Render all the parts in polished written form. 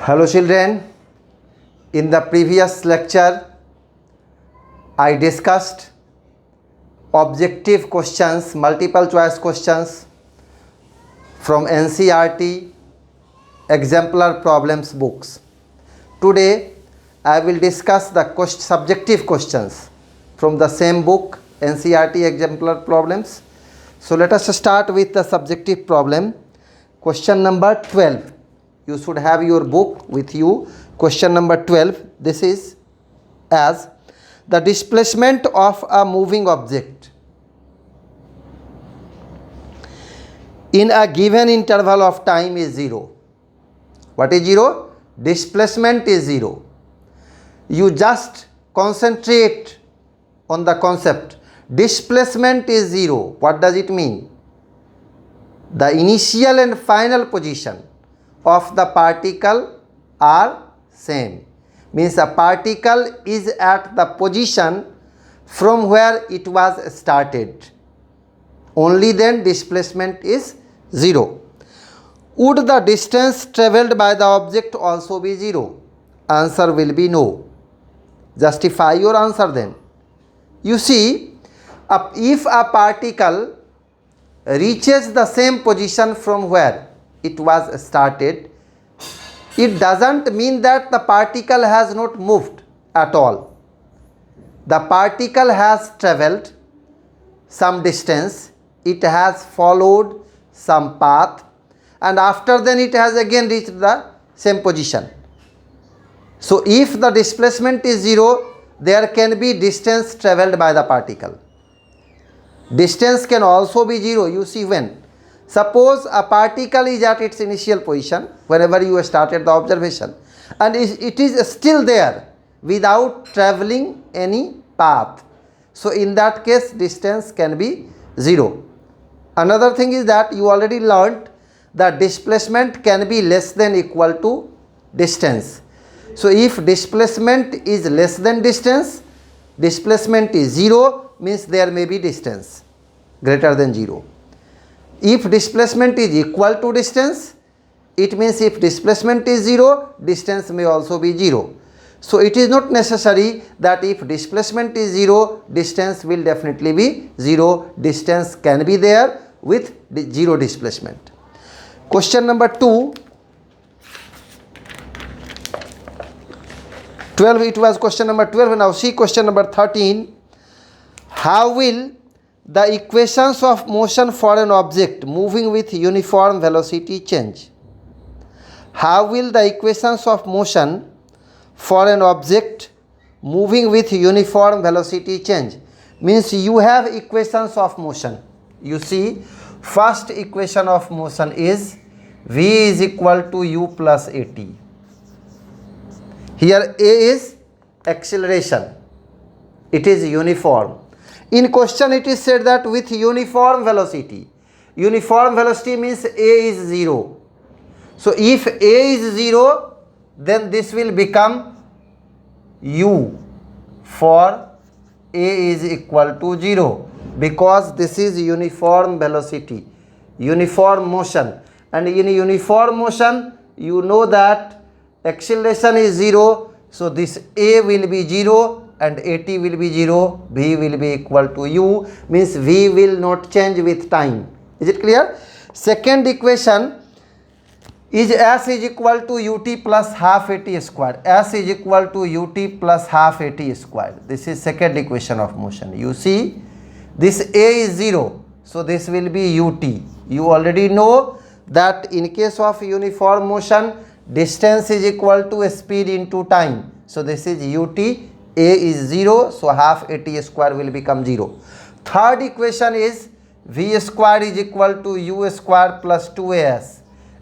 Hello children, in the previous lecture I discussed objective questions, multiple choice questions from NCERT exemplar problems books. Today I will discuss the subjective questions from the same book, NCERT exemplar problems. So let us start with the subjective problem. Question number 12. You should have your book with you. Question number 12. This is as the displacement of a moving object in a given interval of time is 0. What is 0? Displacement is 0. You just concentrate on the concept. Displacement is 0. What does it mean? The initial and final position of the particle are same. Means a particle is at the position from where it was started. Only then displacement is 0. Would the distance travelled by the object also be 0? Answer will be no. Justify your answer then. You see, if a particle reaches the same position from where it was started, it doesn't mean that the particle has not moved at all. The particle has travelled some distance, it has followed some path, and after then it has again reached the same position. So if the displacement is 0, there can be distance travelled by the particle. Distance can also be 0. You see, when suppose a particle is at its initial position whenever you started the observation, and it is still there without travelling any path. So in that case distance can be 0. Another thing is that you already learnt that displacement can be less than equal to distance. So if displacement is less than distance, displacement is 0, means there may be distance greater than 0. If displacement is equal to distance, it means if displacement is 0, distance may also be 0. So it is not necessary that if displacement is 0, distance will definitely be 0. Distance can be there with 0 displacement. Question number 2. 12, it was question number 12. Now see question number 13. How will the equations of motion for an object moving with uniform velocity change? How will the equations of motion for an object moving with uniform velocity change? Means you have equations of motion. You see, first equation of motion is V is equal to U plus AT. Here A is acceleration. It is uniform. In question it is said that with uniform velocity. Uniform velocity means A is 0. So if A is 0, then this will become U for A is equal to 0, because this is uniform velocity, uniform motion, and in uniform motion you know that acceleration is 0. So this A will be 0 and AT will be 0, V will be equal to U, means V will not change with time. Is it clear? Second equation is S is equal to UT plus half AT squared. S is equal to UT plus half AT squared. This is second equation of motion. You see, this A is 0, so this will be UT. You already know that in case of uniform motion, distance is equal to speed into time. So this is UT. A is 0, so half AT square will become 0. Third equation is V square is equal to U square plus 2AS.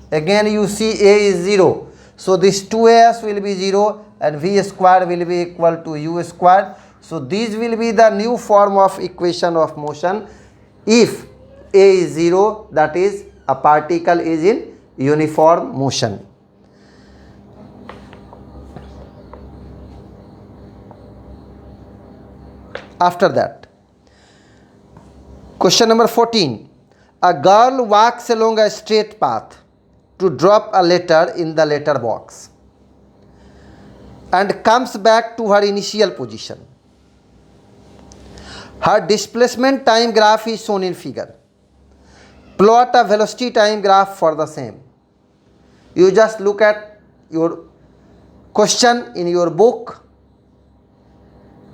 Again you see A is 0, so this 2AS will be 0 and V square will be equal to U square. So these will be the new form of equation of motion if A is 0, that is a particle is in uniform motion. After that, question number 14. A girl walks along a straight path to drop a letter in the letter box. and comes back to her initial position. Her displacement time graph is shown in figure. Plot a velocity time graph for the same. You just look at your question in your book.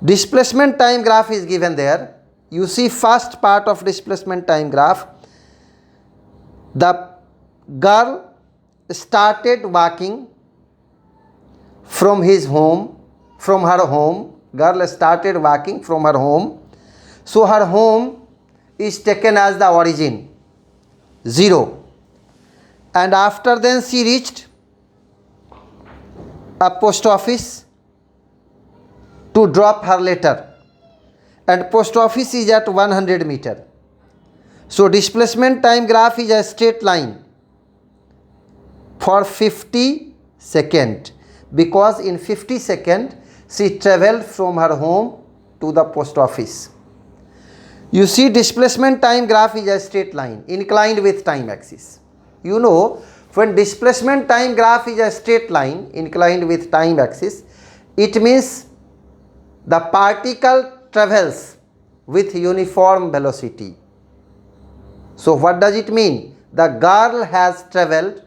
Displacement time graph is given there. You see first part of displacement time graph. The girl started walking from her home. Girl started walking from her home. So her home is taken as the origin, 0. And after then she reached a post office to drop her letter. And post office is at 100 meter. So displacement time graph is a straight line for 50 seconds, because in 50 seconds she travelled from her home to the post office. You see, displacement time graph is a straight line inclined with time axis. You know, when displacement time graph is a straight line inclined with time axis, it means the particle travels with uniform velocity. So what does it mean? The girl has travelled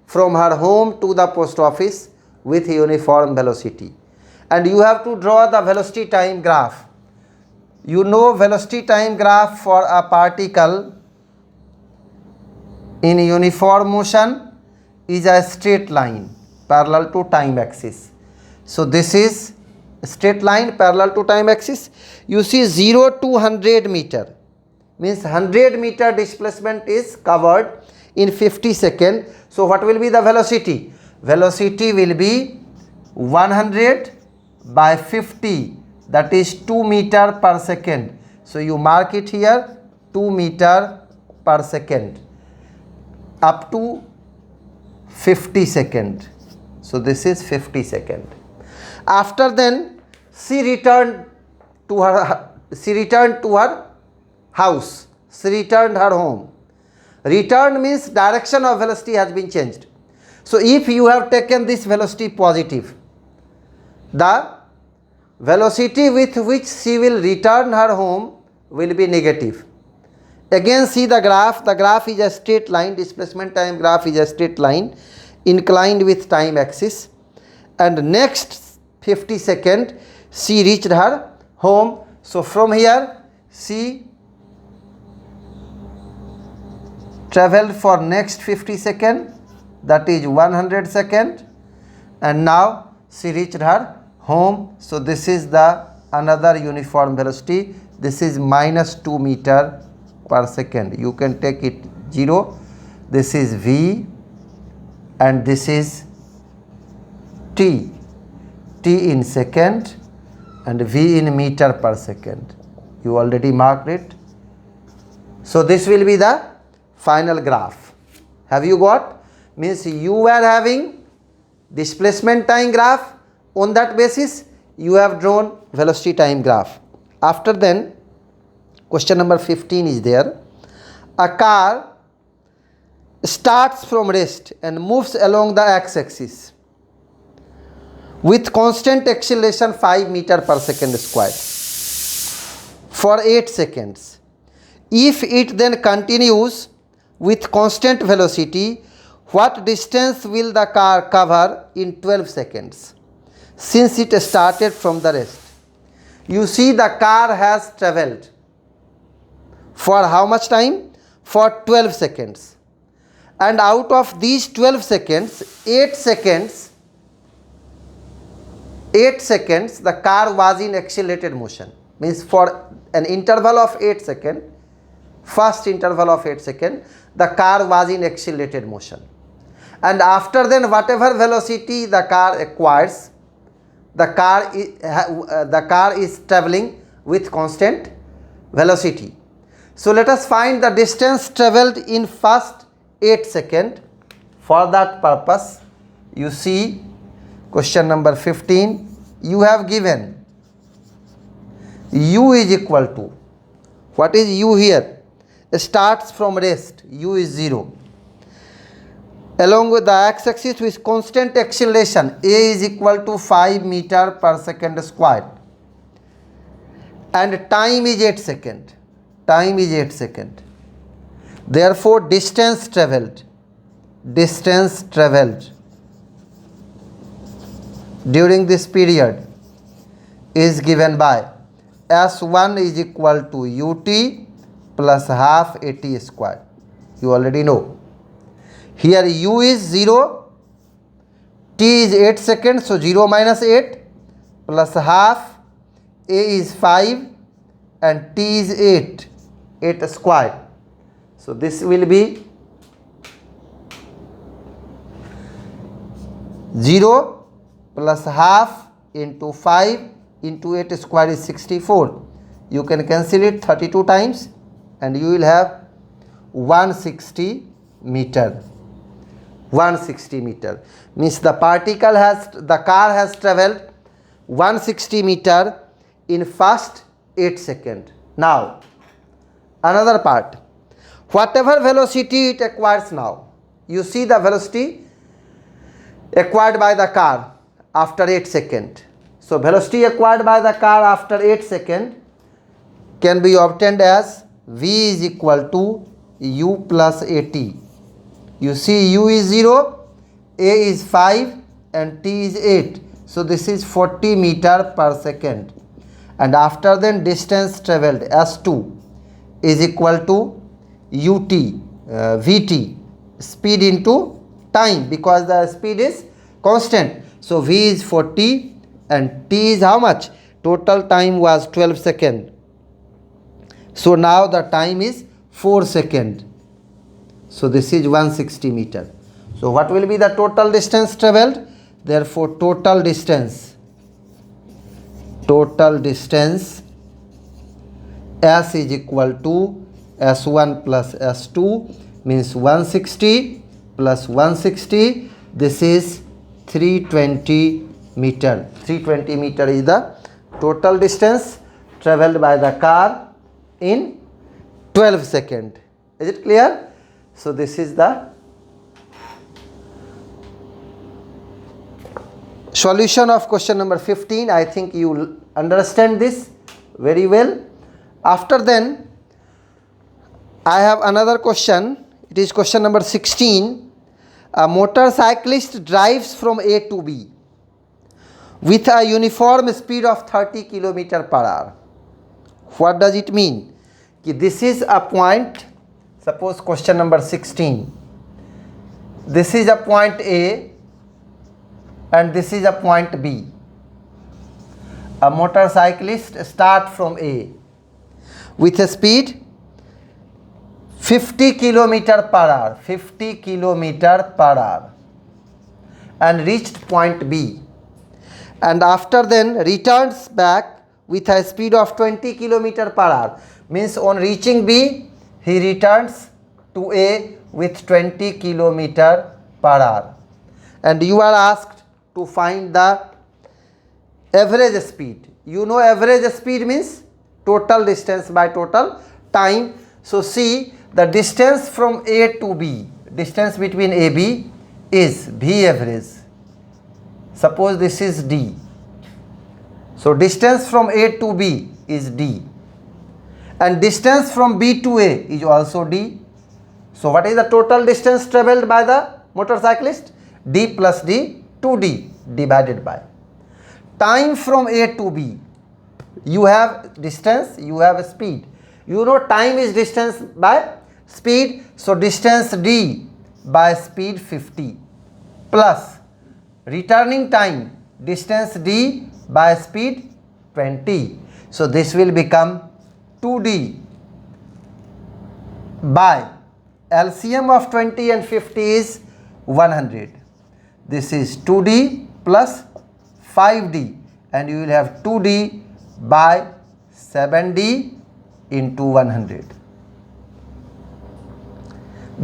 from her home to the post office with uniform velocity. And you have to draw the velocity time graph. You know, velocity time graph for a particle in uniform motion is a straight line parallel to time axis. So this is a straight line parallel to time axis. You see 0 to 100 meter means 100 meter displacement is covered in 50 seconds. So what will be the velocity? Velocity will be 100 by 50, that is 2 meter per second. So you mark it here, 2 meter per second up to 50 seconds. So this is 50 seconds. After then she returned to her house. She returned her home. Return means direction of velocity has been changed. So if you have taken this velocity positive, the velocity with which she will return her home will be negative. Again see the graph is a straight line, displacement time graph is a straight line inclined with time axis, and next 50 seconds she reached her home. So from here she travelled for next 50 seconds, that is 100 seconds, and now she reached her home. So this is the another uniform velocity. This is minus 2 meter per second. You can take it 0. This is V and this is T. T in second and V in meter per second. You already marked it. So this will be the final graph. Have you got? Means you were having displacement time graph. On that basis you have drawn velocity time graph. After then question number 15 is there. A car starts from rest and moves along the x-axis with constant acceleration 5 meter per second squared for 8 seconds. If it then continues with constant velocity, what distance will the car cover in 12 seconds since it started from the rest? You see, the car has travelled for how much time? For 12 seconds. And out of these 12 seconds, 8 seconds the car was in accelerated motion. Means for an interval of 8 seconds, first interval of 8 seconds, the car was in accelerated motion. And after then whatever velocity the car acquires, the car is travelling with constant velocity. So let us find the distance travelled in first 8 seconds. For that purpose, you see question number 15, you have given u is equal to, what is u here? Starts from rest, u is 0. along with the x-axis with constant acceleration. A is equal to 5 meter per second square and time is 8 second. Time is 8 second. Therefore distance traveled during this period is given by S1 is equal to ut plus half at square. You already know. Here u is 0, t is 8 seconds, so 0 minus 8 plus half, a is 5 and t is 8 square. So this will be 0 plus half into 5 into 8 square is 64. You can cancel it 32 times and you will have 160 meter. 160 meter means the car has traveled 160 meter in first 8 seconds. Now another part, whatever velocity it acquires now, you see the velocity acquired by the car after 8 seconds. So velocity acquired by the car after 8 seconds can be obtained as v is equal to u plus at. You see u is 0, a is 5 and t is 8. So this is 40 meter per second. And after then distance travelled S2 is equal to ut, vt, speed into time, because the speed is constant. So v is 40 and t is how much? Total time was 12 seconds. So now the time is 4 seconds. So this is 160 meter. So what will be the total distance travelled? Therefore total distance S is equal to S1 plus S2 means 160 plus 160. This is 320 meter. 320 meter is the total distance travelled by the car in 12 seconds. Is it clear? So this is the solution of question number 15. I think you will understand this very well. After then, I have another question. It is question number 16. A motorcyclist drives from A to B with a uniform speed of 30 km per hour. What does it mean? This is a point. Suppose question number 16. This is a point A and this is a point B. A motorcyclist starts from A with a speed 50 km per hour, 50 km per hour, and reached point B, and after then returns back with a speed of 20 km per hour. Means on reaching B, he returns to A with 20 km per hour, and you are asked to find the average speed. You know average speed means total distance by total time. So see, the distance from A to B, distance between AB is V average. Suppose this is D. So distance from A to B is D. And distance from B to A is also D. So what is the total distance travelled by the motorcyclist? D plus D, 2D divided by time from A to B. You have distance, you have speed. You know time is distance by speed. So distance D by speed 50 plus returning time distance D by speed 20. So this will become 2D by LCM of 20 and 50 is 100. This is 2D plus 5D, and you will have 2D by 7D into 100.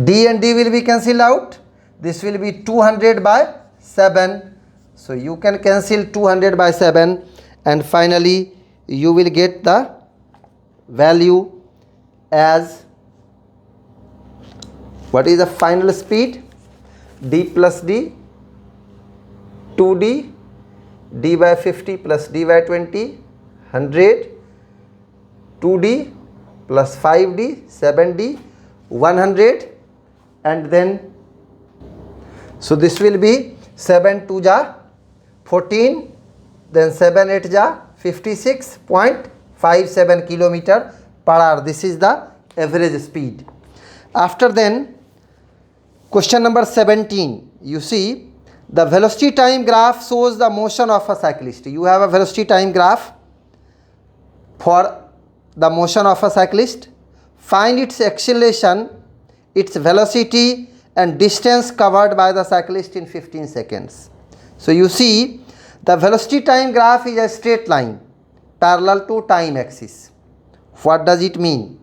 D and D will be cancelled out. This will be 200 by 7. So you can cancel 200 by 7, and finally you will get the value as, what is the final speed? d plus d, 2d, d by 50 plus d by 20, 100, 2d plus 5d, 7d, 100, and then, so this will be 7 2 ja 14, then 7 8 ja 56.57 kilometer per hour. This is the average speed. After then, question number 17, you see the velocity time graph shows the motion of a cyclist. You have a velocity time graph for the motion of a cyclist. Find its acceleration, its velocity and distance covered by the cyclist in 15 seconds. So you see the velocity time graph is a straight line parallel to time axis. What does it mean?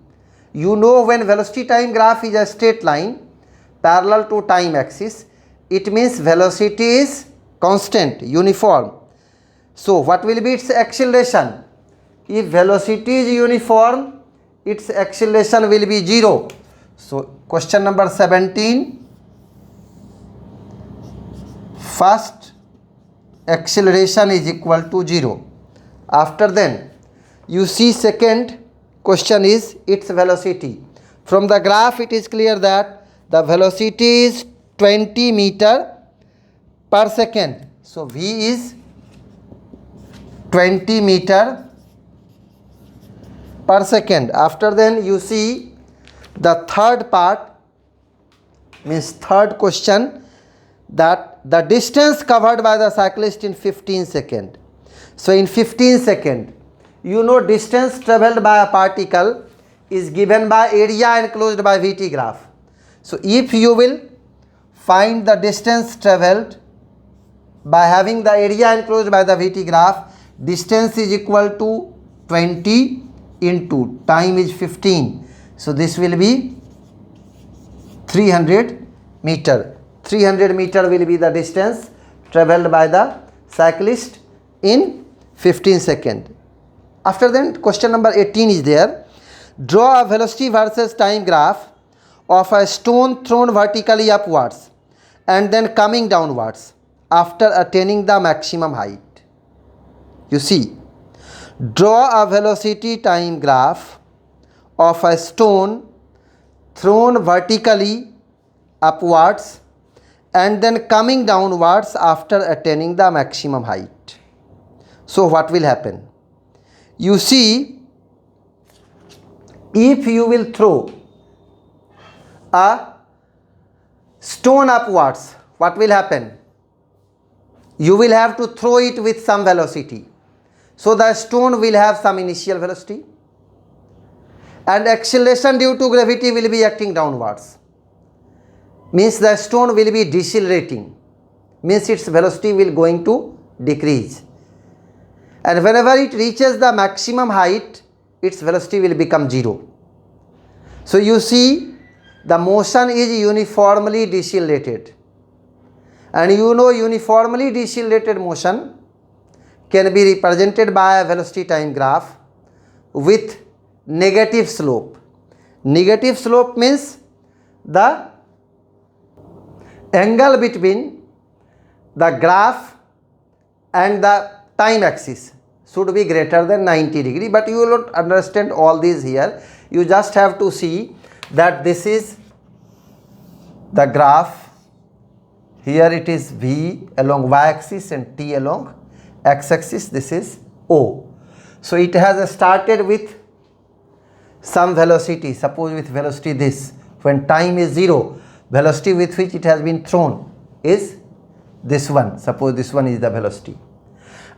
You know, when velocity time graph is a straight line parallel to time axis, it means velocity is constant, uniform. So what will be its acceleration? If velocity is uniform, its acceleration will be 0. So question number 17, first acceleration is equal to 0. After then, you see second question is its velocity. From the graph it is clear that the velocity is 20 meter per second. So v is 20 meter per second. After then, you see the third part, means third question, that the distance covered by the cyclist in 15 seconds. So in 15 seconds, you know, distance travelled by a particle is given by area enclosed by Vt graph. So if you will find the distance travelled by having the area enclosed by the Vt graph, distance is equal to 20 into time is 15. So this will be 300 meter. 300 meter will be the distance travelled by the cyclist in 15 seconds. After then, question number 18 is there. Draw a velocity versus time graph of a stone thrown vertically upwards and then coming downwards after attaining the maximum height. You see, draw a velocity time graph of a stone thrown vertically upwards and then coming downwards after attaining the maximum height. So what will happen? You see, if you will throw a stone upwards, what will happen? You will have to throw it with some velocity. So the stone will have some initial velocity and acceleration due to gravity will be acting downwards. Means the stone will be decelerating. Means its velocity will going to decrease. And whenever it reaches the maximum height, its velocity will become 0. So you see, the motion is uniformly decelerated. And you know, uniformly decelerated motion can be represented by a velocity time graph with negative slope. Negative slope means the angle between the graph and the time axis should be greater than 90 degree, but you will not understand all these here. You just have to see that this is the graph. Here it is V along y-axis and T along x-axis. This is O. So it has started with some velocity, suppose with velocity this. When time is 0, velocity with which it has been thrown is this one. Suppose this one is the velocity.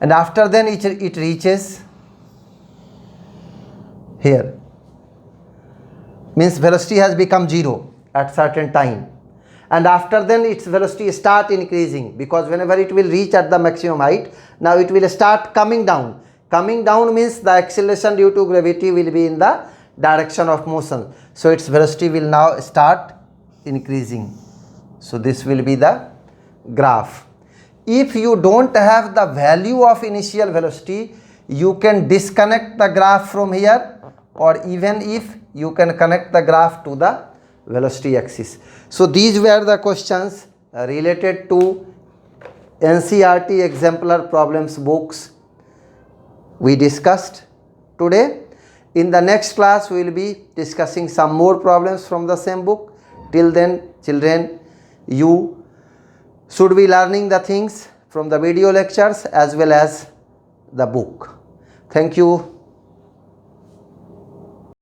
And after then it reaches here. Means velocity has become 0 at certain time. And after then its velocity start increasing, because whenever it will reach at the maximum height, now it will start coming down. Coming down means the acceleration due to gravity will be in the direction of motion. So its velocity will now start increasing. So this will be the graph. If you don't have the value of initial velocity, you can disconnect the graph from here, or even if you can connect the graph to the velocity axis. So these were the questions related to NCERT exemplar problems books we discussed today. In the next class we will be discussing some more problems from the same book. Till then, children, you should be learning the things from the video lectures as well as the book. Thank you.